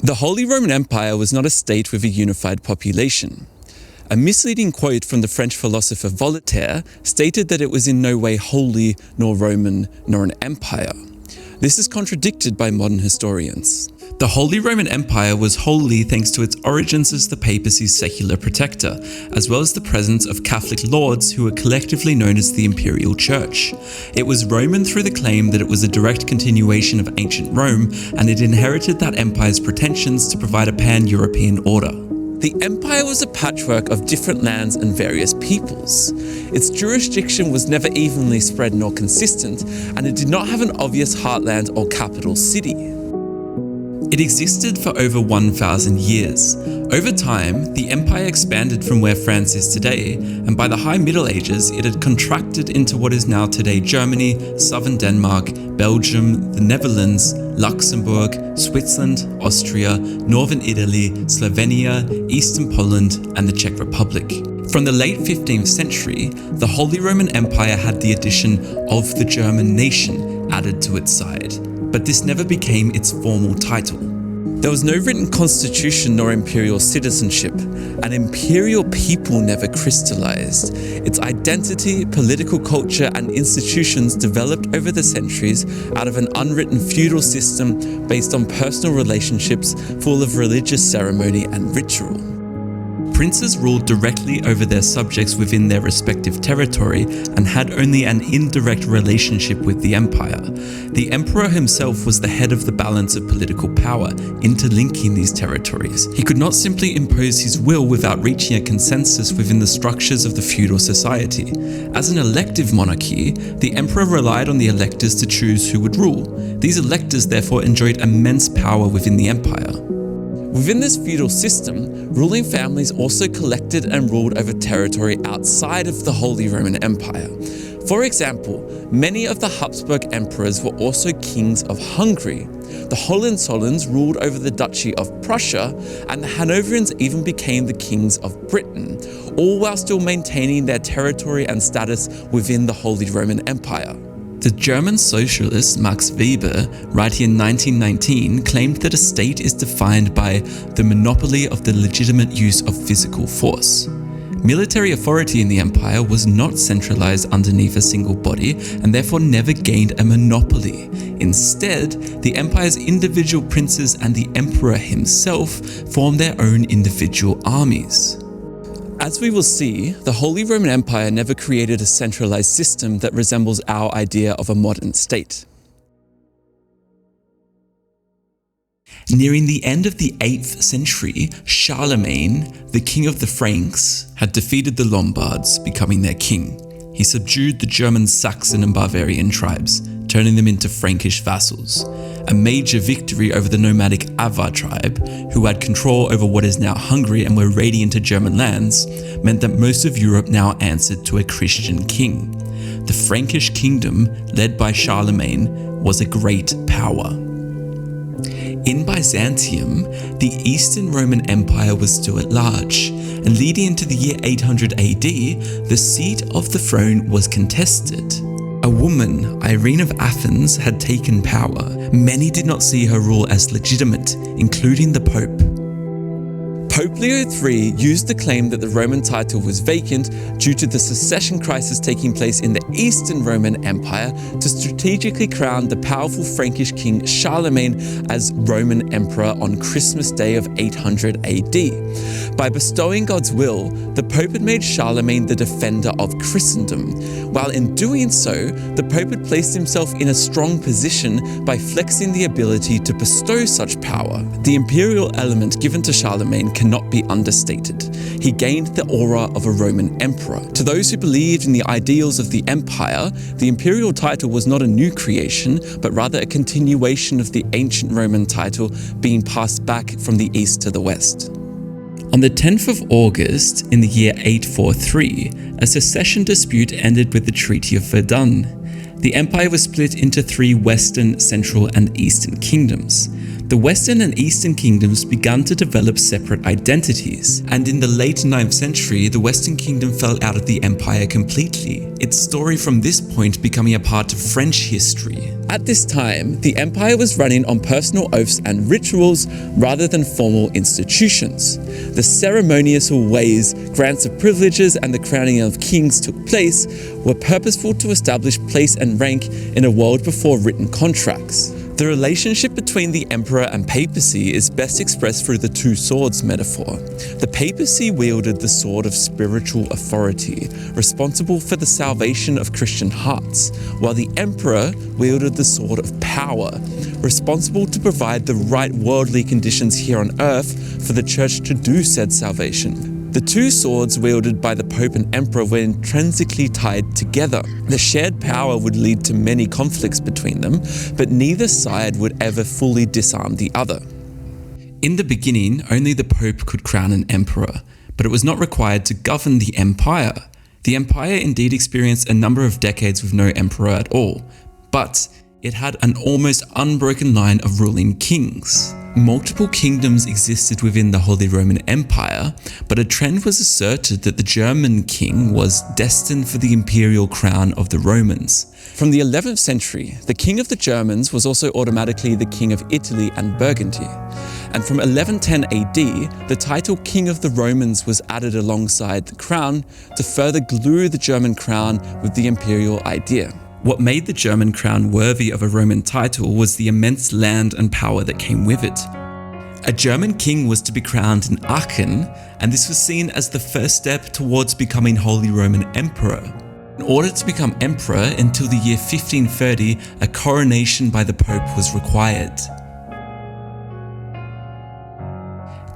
The Holy Roman Empire was not a state with a unified population. A misleading quote from the French philosopher Voltaire stated that it was in no way holy, nor Roman, nor an empire. This is contradicted by modern historians. The Holy Roman Empire was holy thanks to its origins as the papacy's secular protector, as well as the presence of Catholic lords who were collectively known as the Imperial Church. It was Roman through the claim that it was a direct continuation of ancient Rome, and it inherited that empire's pretensions to provide a pan-European order. The empire was a patchwork of different lands and various peoples. Its jurisdiction was never evenly spread nor consistent, and it did not have an obvious heartland or capital city. It existed for over 1,000 years. Over time, the empire expanded from where France is today, and by the High Middle Ages, it had contracted into what is now today Germany, southern Denmark, Belgium, the Netherlands, Luxembourg, Switzerland, Austria, northern Italy, Slovenia, eastern Poland, and the Czech Republic. From the late 15th century, the Holy Roman Empire had the addition of the German nation added to its side, but this never became its formal title. There was no written constitution nor imperial citizenship. An imperial people never crystallized. Its identity, political culture, and institutions developed over the centuries out of an unwritten feudal system based on personal relationships full of religious ceremony and ritual. Princes ruled directly over their subjects within their respective territory and had only an indirect relationship with the empire. The emperor himself was the head of the balance of political power, interlinking these territories. He could not simply impose his will without reaching a consensus within the structures of the feudal society. As an elective monarchy, the emperor relied on the electors to choose who would rule. These electors therefore enjoyed immense power within the empire. Within this feudal system, ruling families also collected and ruled over territory outside of the Holy Roman Empire. For example, many of the Habsburg emperors were also kings of Hungary. The Hohenzollerns ruled over the Duchy of Prussia, and the Hanoverians even became the kings of Britain, all while still maintaining their territory and status within the Holy Roman Empire. The German socialist Max Weber, writing in 1919, claimed that a state is defined by the monopoly of the legitimate use of physical force. Military authority in the empire was not centralized underneath a single body and therefore never gained a monopoly. Instead, the empire's individual princes and the emperor himself formed their own individual armies. As we will see, the Holy Roman Empire never created a centralized system that resembles our idea of a modern state. Nearing the end of the 8th century, Charlemagne, the king of the Franks, had defeated the Lombards, becoming their king. He subdued the German, Saxon, and Bavarian tribes, turning them into Frankish vassals. A major victory over the nomadic Avar tribe, who had control over what is now Hungary and were raiding into German lands, meant that most of Europe now answered to a Christian king. The Frankish kingdom, led by Charlemagne, was a great power. In Byzantium, the Eastern Roman Empire was still at large, and leading into the year 800 AD, the seat of the throne was contested. A woman, Irene of Athens, had taken power. Many did not see her rule as legitimate, including the Pope. Pope Leo III used the claim that the Roman title was vacant due to the succession crisis taking place in the Eastern Roman Empire to strategically crown the powerful Frankish king Charlemagne as Roman emperor on Christmas Day of 800 AD. By bestowing God's will, the Pope had made Charlemagne the defender of Christendom. While in doing so, the Pope had placed himself in a strong position by flexing the ability to bestow such power. The imperial element given to Charlemagne cannot be understated. He gained the aura of a Roman emperor. To those who believed in the ideals of the empire, the imperial title was not a new creation, but rather a continuation of the ancient Roman title being passed back from the east to the west. On the 10th of August in the year 843, a succession dispute ended with the Treaty of Verdun. The empire was split into 3 western, central, and eastern kingdoms. The Western and Eastern kingdoms began to develop separate identities, and in the late 9th century, the Western kingdom fell out of the empire completely, its story from this point becoming a part of French history. At this time, the empire was running on personal oaths and rituals rather than formal institutions. The ceremonious ways, grants of privileges, and the crowning of kings took place were purposeful to establish place and rank in a world before written contracts. The relationship between the emperor and papacy is best expressed through the two swords metaphor. The papacy wielded the sword of spiritual authority, responsible for the salvation of Christian hearts, while the emperor wielded the sword of power, responsible to provide the right worldly conditions here on earth for the church to do said salvation. The two swords wielded by the Pope and Emperor were intrinsically tied together. The shared power would lead to many conflicts between them, but neither side would ever fully disarm the other. In the beginning, only the Pope could crown an emperor, but it was not required to govern the empire. The empire indeed experienced a number of decades with no emperor at all, but it had an almost unbroken line of ruling kings. Multiple kingdoms existed within the Holy Roman Empire, but a trend was asserted that the German king was destined for the imperial crown of the Romans. From the 11th century, the king of the Germans was also automatically the king of Italy and Burgundy. And from 1110 AD, the title King of the Romans was added alongside the crown to further glue the German crown with the imperial idea. What made the German crown worthy of a Roman title was the immense land and power that came with it. A German king was to be crowned in Aachen, and this was seen as the first step towards becoming Holy Roman Emperor. In order to become emperor until the year 1530, a coronation by the Pope was required.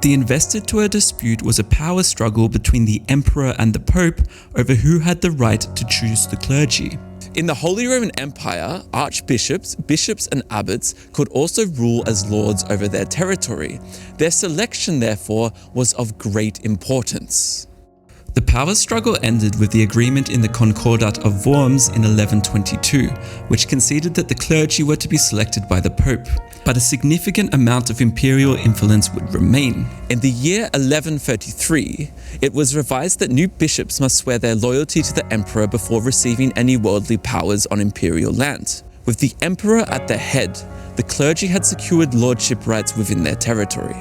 The Investiture Dispute was a power struggle between the emperor and the Pope over who had the right to choose the clergy. In the Holy Roman Empire, archbishops, bishops, and abbots could also rule as lords over their territory. Their selection, therefore, was of great importance. The power struggle ended with the agreement in the Concordat of Worms in 1122, which conceded that the clergy were to be selected by the Pope, but a significant amount of imperial influence would remain. In the year 1133, it was revised that new bishops must swear their loyalty to the emperor before receiving any worldly powers on imperial land. With the emperor at their head, the clergy had secured lordship rights within their territory.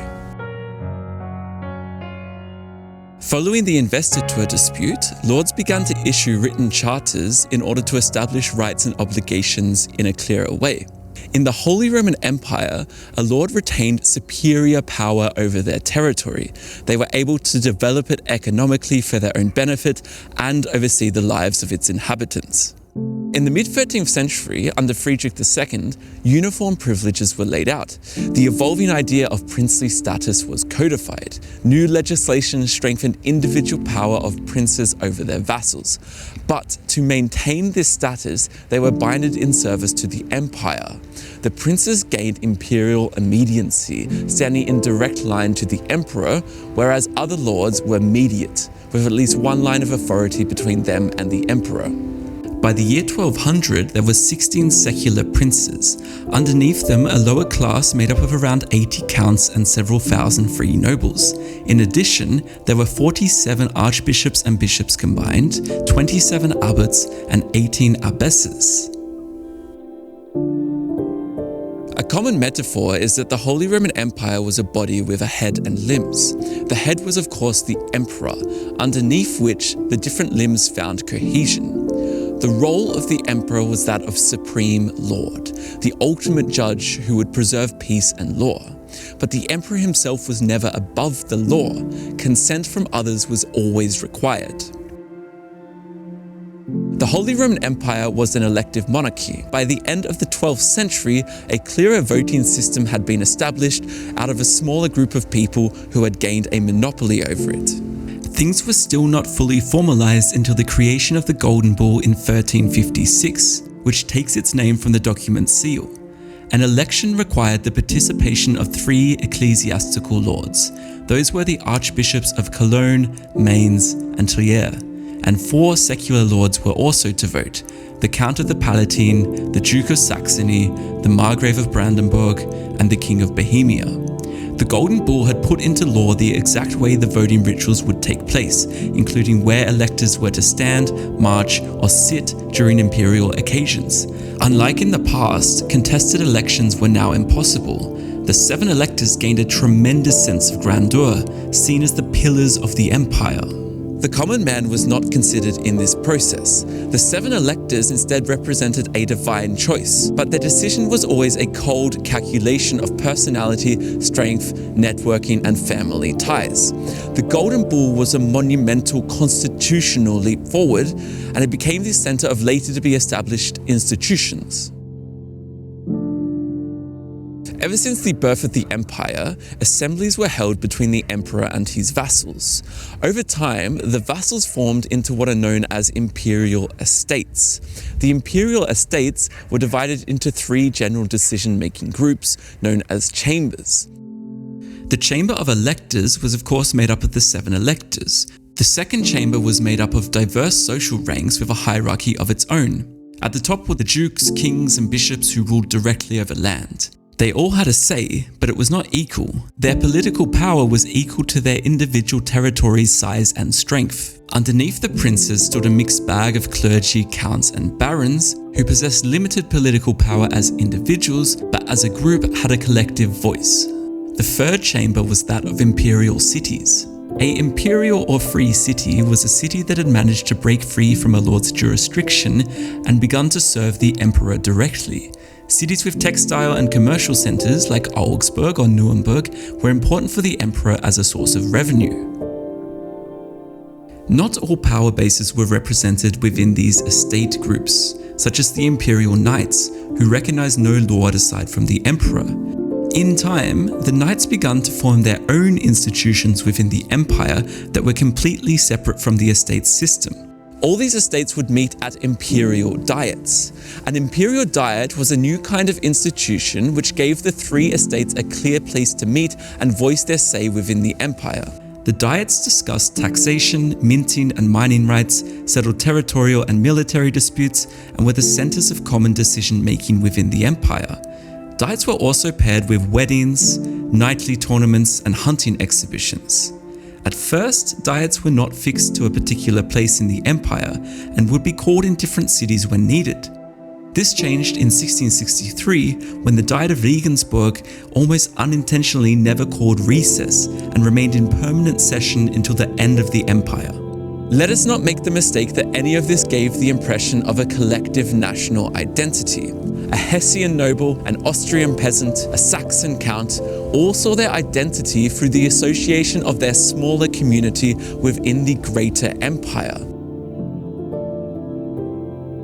Following the Investiture Dispute, lords began to issue written charters in order to establish rights and obligations in a clearer way. In the Holy Roman Empire, a lord retained superior power over their territory. They were able to develop it economically for their own benefit and oversee the lives of its inhabitants. In the mid-13th century, under Friedrich II, uniform privileges were laid out. The evolving idea of princely status was codified. New legislation strengthened individual power of princes over their vassals. But to maintain this status, they were binded in service to the empire. The princes gained imperial immediacy, standing in direct line to the emperor, whereas other lords were mediate, with at least one line of authority between them and the emperor. By the year 1200, there were 16 secular princes. Underneath them, a lower class made up of around 80 counts and several thousand free nobles. In addition, there were 47 archbishops and bishops combined, 27 abbots, and 18 abbesses. A common metaphor is that the Holy Roman Empire was a body with a head and limbs. The head was of course the emperor, underneath which the different limbs found cohesion. The role of the emperor was that of supreme lord, the ultimate judge who would preserve peace and law. But the emperor himself was never above the law. Consent from others was always required. The Holy Roman Empire was an elective monarchy. By the end of the 12th century, a clearer voting system had been established out of a smaller group of people who had gained a monopoly over it. Things were still not fully formalized until the creation of the Golden Bull in 1356, which takes its name from the document's seal. An election required the participation of 3 ecclesiastical lords. Those were the archbishops of Cologne, Mainz, and Trier, and 4 secular lords were also to vote: the Count of the Palatine, the Duke of Saxony, the Margrave of Brandenburg, and the King of Bohemia. The Golden Bull had put into law the exact way the voting rituals would take place, including where electors were to stand, march, or sit during imperial occasions. Unlike in the past, contested elections were now impossible. The 7 electors gained a tremendous sense of grandeur, seen as the pillars of the empire. The common man was not considered in this process. The 7 electors instead represented a divine choice, but their decision was always a cold calculation of personality, strength, networking, and family ties. The Golden Bull was a monumental constitutional leap forward, and it became the center of later to be established institutions. Ever since the birth of the empire, assemblies were held between the emperor and his vassals. Over time, the vassals formed into what are known as imperial estates. The imperial estates were divided into 3 general decision-making groups known as chambers. The chamber of electors was of course made up of the 7 electors. The second chamber was made up of diverse social ranks with a hierarchy of its own. At the top were the dukes, kings, and bishops who ruled directly over land. They all had a say, but it was not equal. Their political power was equal to their individual territory's size and strength. Underneath the princes stood a mixed bag of clergy, counts, and barons who possessed limited political power as individuals, but as a group had a collective voice. The third chamber was that of imperial cities. A imperial or free city was a city that had managed to break free from a lord's jurisdiction and begun to serve the emperor directly. Cities with textile and commercial centers like Augsburg or Nuremberg were important for the emperor as a source of revenue. Not all power bases were represented within these estate groups, such as the imperial knights, who recognized no lord aside from the emperor. In time, the knights began to form their own institutions within the empire that were completely separate from the estate system. All these estates would meet at imperial diets. An imperial diet was a new kind of institution which gave the 3 estates a clear place to meet and voice their say within the empire. The diets discussed taxation, minting and mining rights, settled territorial and military disputes, and were the centers of common decision-making within the empire. Diets were also paired with weddings, knightly tournaments, and hunting exhibitions. At first, diets were not fixed to a particular place in the empire and would be called in different cities when needed. This changed in 1663 when the Diet of Regensburg almost unintentionally never called recess and remained in permanent session until the end of the empire. Let us not make the mistake that any of this gave the impression of a collective national identity. A Hessian noble, an Austrian peasant, a Saxon count, all saw their identity through the association of their smaller community within the greater empire.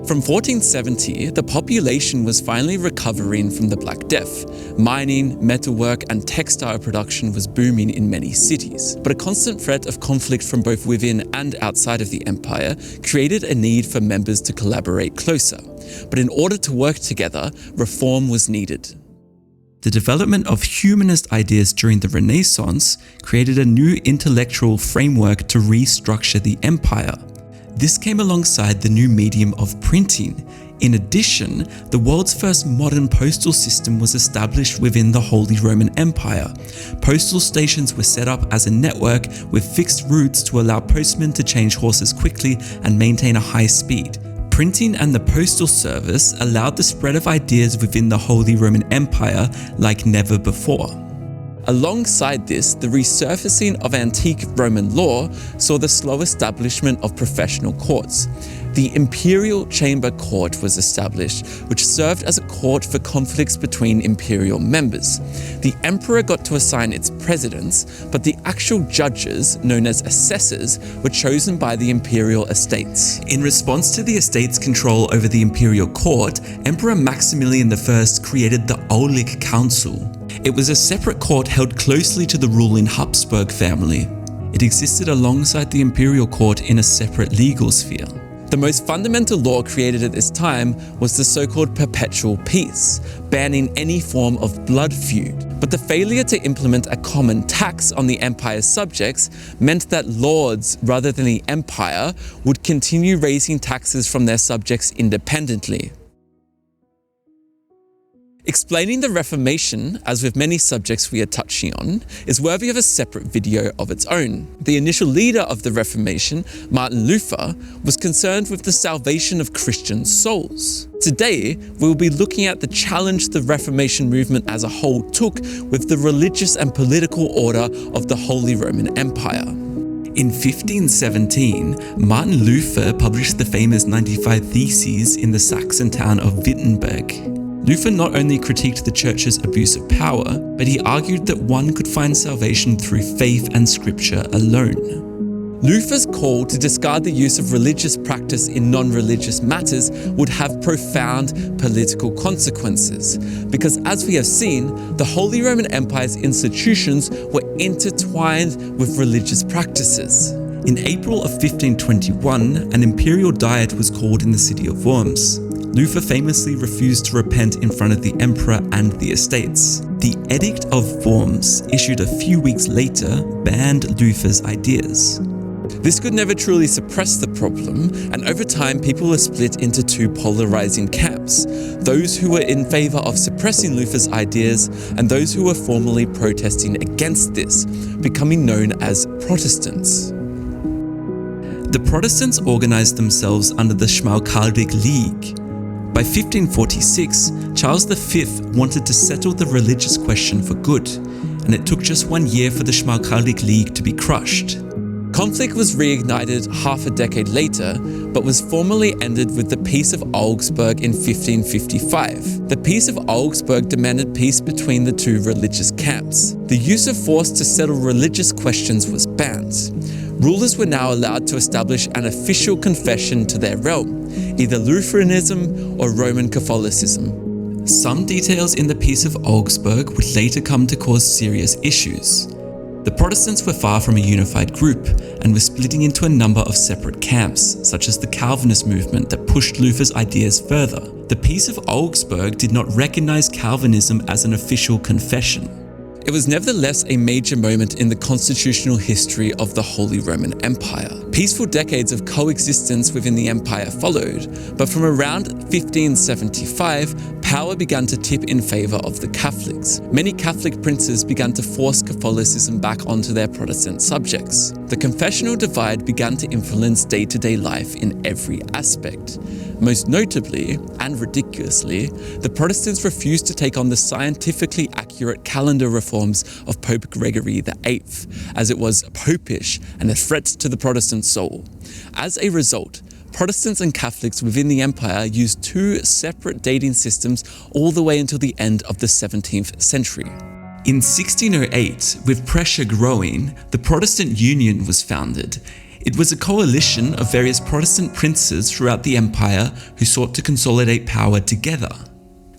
From 1470, the population was finally recovering from the Black Death. Mining, metalwork, and textile production was booming in many cities. But a constant threat of conflict from both within and outside of the empire created a need for members to collaborate closer. But in order to work together, reform was needed. The development of humanist ideas during the Renaissance created a new intellectual framework to restructure the empire. This came alongside the new medium of printing. In addition, the world's first modern postal system was established within the Holy Roman Empire. Postal stations were set up as a network with fixed routes to allow postmen to change horses quickly and maintain a high speed. Printing and the postal service allowed the spread of ideas within the Holy Roman Empire like never before. Alongside this, the resurfacing of antique Roman law saw the slow establishment of professional courts. The Imperial Chamber Court was established, which served as a court for conflicts between imperial members. The emperor got to assign its presidents, but the actual judges, known as assessors, were chosen by the imperial estates. In response to the estates' control over the imperial court, Emperor Maximilian I created the Aulic Council. It was a separate court held closely to the ruling Habsburg family. It existed alongside the imperial court in a separate legal sphere. The most fundamental law created at this time was the so-called perpetual peace, banning any form of blood feud. But the failure to implement a common tax on the empire's subjects meant that lords, rather than the empire, would continue raising taxes from their subjects independently. Explaining the Reformation, as with many subjects we are touching on, is worthy of a separate video of its own. The initial leader of the Reformation, Martin Luther, was concerned with the salvation of Christian souls. Today, we will be looking at the challenge the Reformation movement as a whole took with the religious and political order of the Holy Roman Empire. In 1517, Martin Luther published the famous 95 Theses in the Saxon town of Wittenberg. Luther not only critiqued the church's abuse of power, but he argued that one could find salvation through faith and scripture alone. Luther's call to discard the use of religious practice in non-religious matters would have profound political consequences, because as we have seen, the Holy Roman Empire's institutions were intertwined with religious practices. In April of 1521, an imperial diet was called in the city of Worms. Luther famously refused to repent in front of the emperor and the estates. The Edict of Worms, issued a few weeks later, banned Luther's ideas. This could never truly suppress the problem, and over time people were split into two polarizing camps: those who were in favor of suppressing Luther's ideas and those who were formally protesting against this, becoming known as Protestants. The Protestants organized themselves under the Schmalkaldic League. By 1546, Charles V wanted to settle the religious question for good, and it took just 1 year for the Schmalkaldic League to be crushed. Conflict was reignited half a decade later, but was formally ended with the Peace of Augsburg in 1555. The Peace of Augsburg demanded peace between the two religious camps. The use of force to settle religious questions was banned. Rulers were now allowed to establish an official confession to their realm, either Lutheranism or Roman Catholicism. Some details in the Peace of Augsburg would later come to cause serious issues. The Protestants were far from a unified group and were splitting into a number of separate camps, such as the Calvinist movement that pushed Luther's ideas further. The Peace of Augsburg did not recognize Calvinism as an official confession. It was nevertheless a major moment in the constitutional history of the Holy Roman Empire. Peaceful decades of coexistence within the empire followed, but from around 1575, power began to tip in favor of the Catholics. Many Catholic princes began to force Catholicism back onto their Protestant subjects. The confessional divide began to influence day-to-day life in every aspect. Most notably, and ridiculously, the Protestants refused to take on the scientifically accurate calendar reforms of Pope Gregory VIII, as it was popish and a threat to the Protestant soul. As a result, Protestants and Catholics within the empire used two separate dating systems all the way until the end of the 17th century. In 1608, with pressure growing, the Protestant Union was founded. It was a coalition of various Protestant princes throughout the empire who sought to consolidate power together.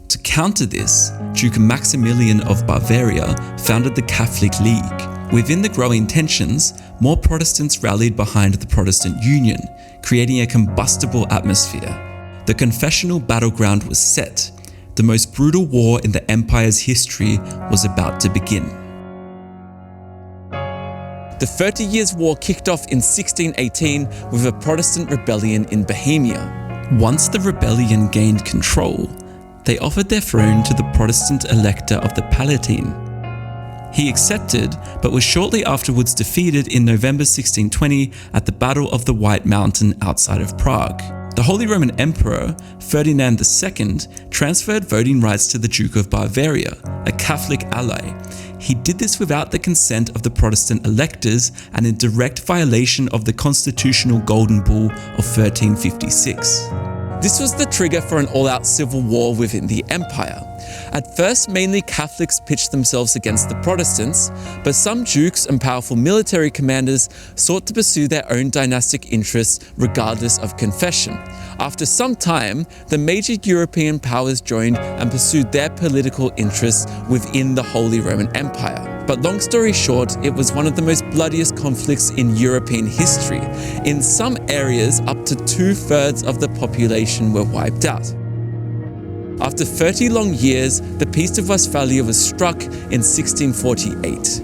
To counter this, Duke Maximilian of Bavaria founded the Catholic League. Within the growing tensions, more Protestants rallied behind the Protestant Union, creating a combustible atmosphere. The confessional battleground was set. The most brutal war in the empire's history was about to begin. The 30 Years' War kicked off in 1618 with a Protestant rebellion in Bohemia. Once the rebellion gained control, they offered their throne to the Protestant elector of the Palatine. He accepted, but was shortly afterwards defeated in November 1620 at the Battle of the White Mountain outside of Prague. The Holy Roman Emperor, Ferdinand II, transferred voting rights to the Duke of Bavaria, a Catholic ally. He did this without the consent of the Protestant electors and in direct violation of the constitutional Golden Bull of 1356. This was the trigger for an all-out civil war within the empire. At first, mainly Catholics pitched themselves against the Protestants, but some dukes and powerful military commanders sought to pursue their own dynastic interests regardless of confession. After some time, the major European powers joined and pursued their political interests within the Holy Roman Empire. But long story short, it was one of the most bloodiest conflicts in European history. In some areas, up to 2/3 of the population were wiped out. After 30 long years, the Peace of Westphalia was struck in 1648.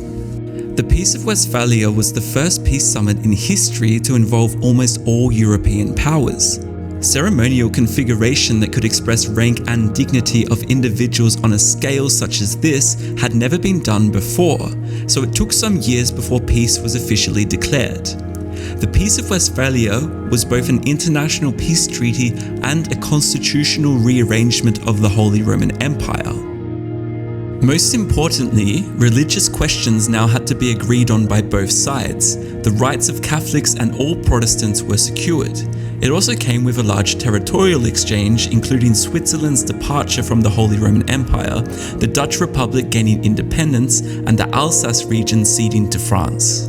The Peace of Westphalia was the first peace summit in history to involve almost all European powers. Ceremonial configuration that could express rank and dignity of individuals on a scale such as this had never been done before, so it took some years before peace was officially declared. The Peace of Westphalia was both an international peace treaty and a constitutional rearrangement of the Holy Roman Empire. Most importantly, religious questions now had to be agreed on by both sides. The rights of Catholics and all Protestants were secured. It also came with a large territorial exchange, including Switzerland's departure from the Holy Roman Empire, the Dutch Republic gaining independence, and the Alsace region ceding to France.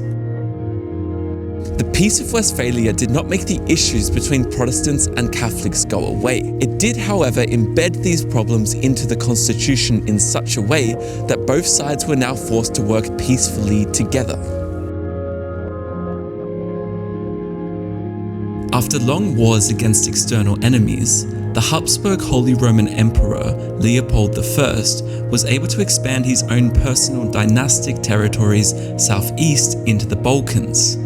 The Peace of Westphalia did not make the issues between Protestants and Catholics go away. It did, however, embed these problems into the constitution in such a way that both sides were now forced to work peacefully together. After long wars against external enemies, the Habsburg Holy Roman Emperor Leopold I was able to expand his own personal dynastic territories southeast into the Balkans.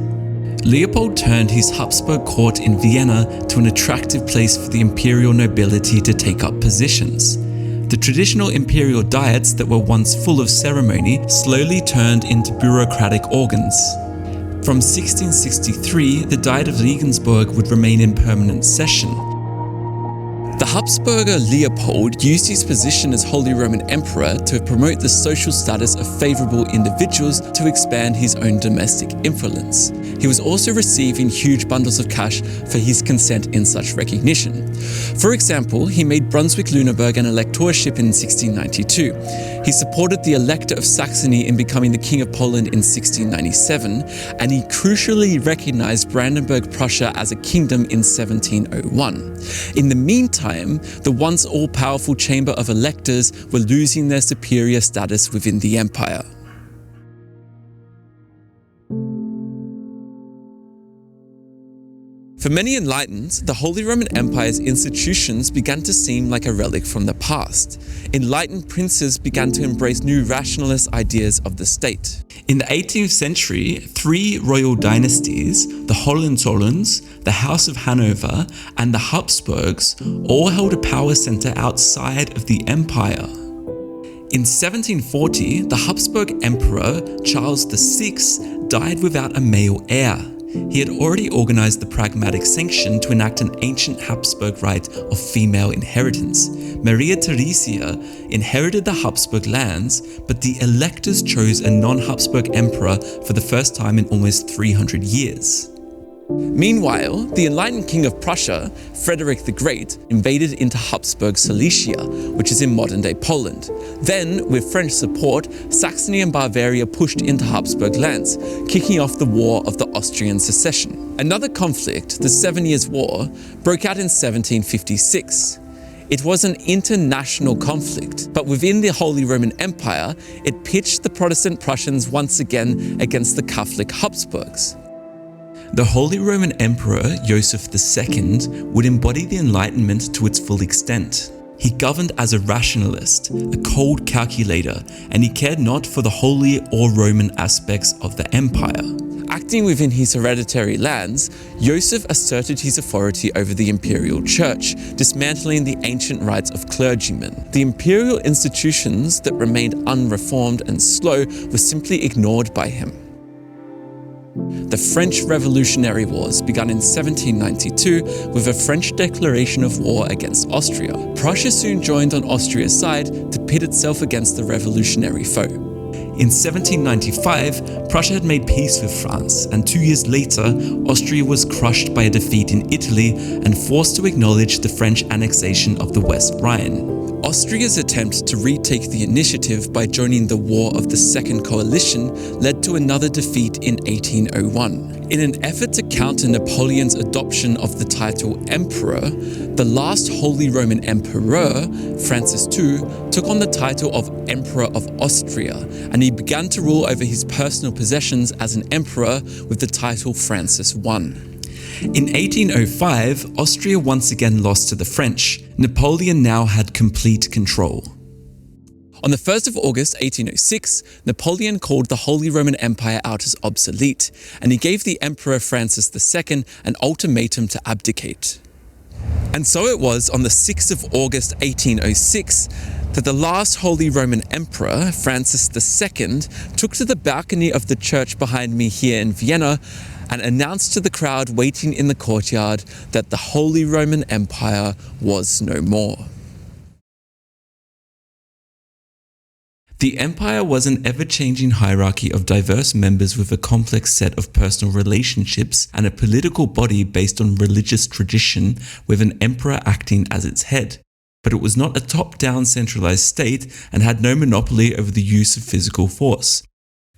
Leopold turned his Habsburg court in Vienna to an attractive place for the imperial nobility to take up positions. The traditional imperial diets that were once full of ceremony slowly turned into bureaucratic organs. From 1663, the Diet of Regensburg would remain in permanent session. The Habsburger Leopold used his position as Holy Roman Emperor to promote the social status of favourable individuals to expand his own domestic influence. He was also receiving huge bundles of cash for his consent in such recognition. For example, he made Brunswick-Lüneburg an electorship in 1692. He supported the Elector of Saxony in becoming the King of Poland in 1697, and he crucially recognized Brandenburg-Prussia as a kingdom in 1701. In the meantime, the once all-powerful Chamber of Electors were losing their superior status within the empire. For many enlightened, the Holy Roman Empire's institutions began to seem like a relic from the past. Enlightened princes began to embrace new rationalist ideas of the state. In the 18th century, three royal dynasties, the Hohenzollerns, the House of Hanover, and the Habsburgs, all held a power center outside of the empire. In 1740, the Habsburg Emperor Charles VI died without a male heir. He had already organized the Pragmatic Sanction to enact an ancient Habsburg right of female inheritance. Maria Theresia inherited the Habsburg lands, but the electors chose a non-Habsburg emperor for the first time in almost 300 years. Meanwhile, the enlightened King of Prussia, Frederick the Great, invaded into Habsburg Silesia, which is in modern-day Poland. Then, with French support, Saxony and Bavaria pushed into Habsburg lands, kicking off the War of the Austrian Succession. Another conflict, the 7 Years' War, broke out in 1756. It was an international conflict, but within the Holy Roman Empire, it pitched the Protestant Prussians once again against the Catholic Habsburgs. The Holy Roman Emperor Joseph II would embody the Enlightenment to its full extent. He governed as a rationalist, a cold calculator, and he cared not for the holy or Roman aspects of the empire. Acting within his hereditary lands, Joseph asserted his authority over the imperial church, dismantling the ancient rights of clergymen. The imperial institutions that remained unreformed and slow were simply ignored by him. The French Revolutionary Wars began in 1792 with a French declaration of war against Austria. Prussia soon joined on Austria's side to pit itself against the revolutionary foe. In 1795, Prussia had made peace with France, and 2 years later, Austria was crushed by a defeat in Italy and forced to acknowledge the French annexation of the West Rhine. Austria's attempt to retake the initiative by joining the War of the Second Coalition led to another defeat in 1801. In an effort to counter Napoleon's adoption of the title Emperor, the last Holy Roman Emperor, Francis II, took on the title of Emperor of Austria, and he began to rule over his personal possessions as an emperor with the title Francis I. In 1805, Austria once again lost to the French. Napoleon now had complete control. On the 1st of August 1806, Napoleon called the Holy Roman Empire out as obsolete, and he gave the Emperor Francis II an ultimatum to abdicate. And so it was on the 6th of August 1806 that the last Holy Roman Emperor, Francis II, took to the balcony of the church behind me here in Vienna and announced to the crowd waiting in the courtyard that the Holy Roman Empire was no more. The empire was an ever-changing hierarchy of diverse members with a complex set of personal relationships and a political body based on religious tradition with an emperor acting as its head. But it was not a top-down centralized state and had no monopoly over the use of physical force.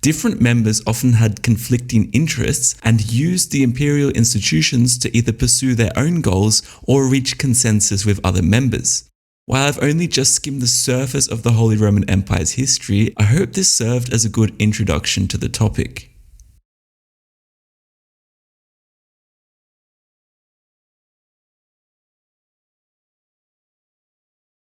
Different members often had conflicting interests and used the imperial institutions to either pursue their own goals or reach consensus with other members. While I've only just skimmed the surface of the Holy Roman Empire's history, I hope this served as a good introduction to the topic.